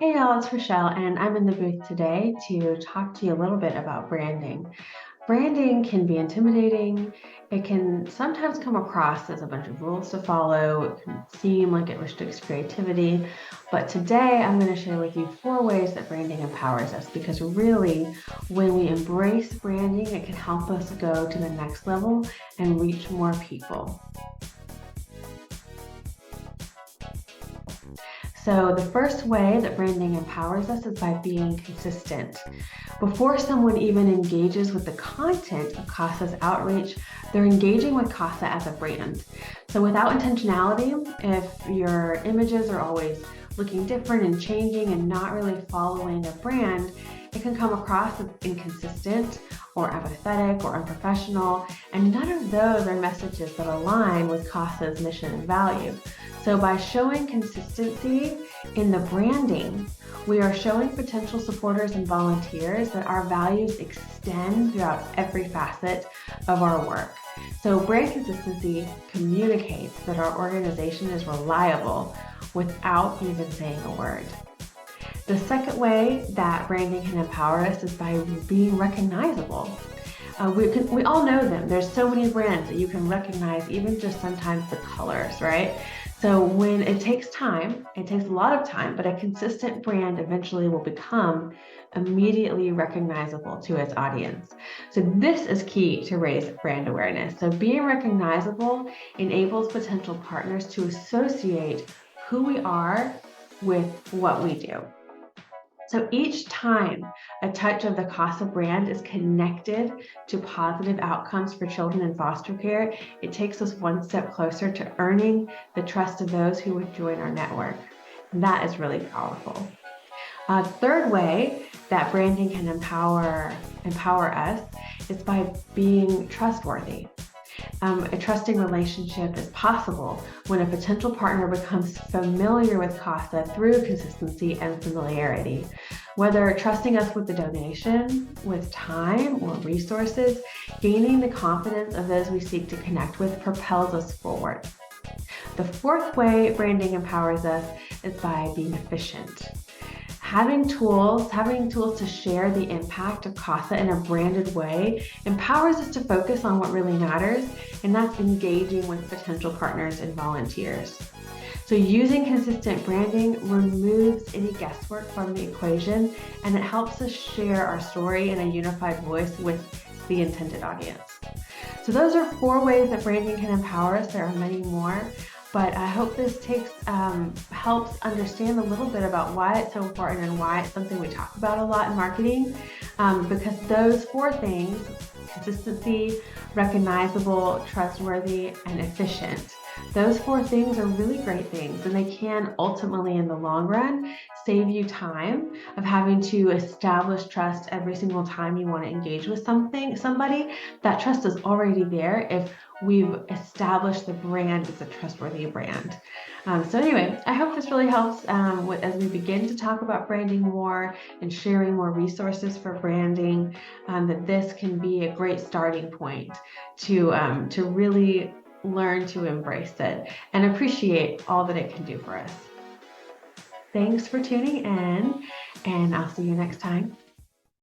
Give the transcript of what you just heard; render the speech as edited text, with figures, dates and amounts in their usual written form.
Hey y'all, it's Rochelle, and I'm in the booth today to talk to you a little bit about branding. Branding can be intimidating. It can sometimes come across as a bunch of rules to follow. It can seem like it restricts creativity. But today I'm going to share with you 4 ways that branding empowers us because really, when we embrace branding, it can help us go to the next level and reach more people. So the first way that branding empowers us is by being consistent. Before someone even engages with the content of CASA's outreach, they're engaging with CASA as a brand. So without intentionality, if your images are always looking different and changing and not really following a brand, it can come across as inconsistent or apathetic or unprofessional, and none of those are messages that align with CASA's mission and value. So by showing consistency in the branding, we are showing potential supporters and volunteers that our values extend throughout every facet of our work. So brand consistency communicates that our organization is reliable without even saying a word. The second way that branding can empower us is by being recognizable. We all know them. There's so many brands that you can recognize, even just sometimes the colors, right? So when it takes time, it takes a lot of time, but a consistent brand eventually will become immediately recognizable to its audience. So this is key to raise brand awareness. So being recognizable enables potential partners to associate who we are with what we do. So each time a touch of the CASA brand is connected to positive outcomes for children in foster care, it takes us one step closer to earning the trust of those who would join our network. That is really powerful. A third way that branding can empower us is by being trustworthy. A trusting relationship is possible when a potential partner becomes familiar with CASA through consistency and familiarity. Whether trusting us with the donation, with time, or resources, gaining the confidence of those we seek to connect with propels us forward. The fourth way branding empowers us is by being efficient. Having tools to share the impact of CASA in a branded way empowers us to focus on what really matters, and that's engaging with potential partners and volunteers. So using consistent branding removes any guesswork from the equation, and it helps us share our story in a unified voice with the intended audience. So those are 4 ways that branding can empower us. There are many more. But I hope this helps understand a little bit about why it's so important and why it's something we talk about a lot in marketing, because those 4 things, consistency, recognizable, trustworthy, and efficient, those 4 things are really great things, and they can ultimately, in the long run, save you time of having to establish trust every single time you want to engage with somebody. That trust is already there if we've established the brand as a trustworthy brand. So anyway, I hope this really helps as we begin to talk about branding more and sharing more resources for branding, that this can be a great starting point to really learn to embrace it and appreciate all that it can do for us. Thanks for tuning in, and I'll see you next time.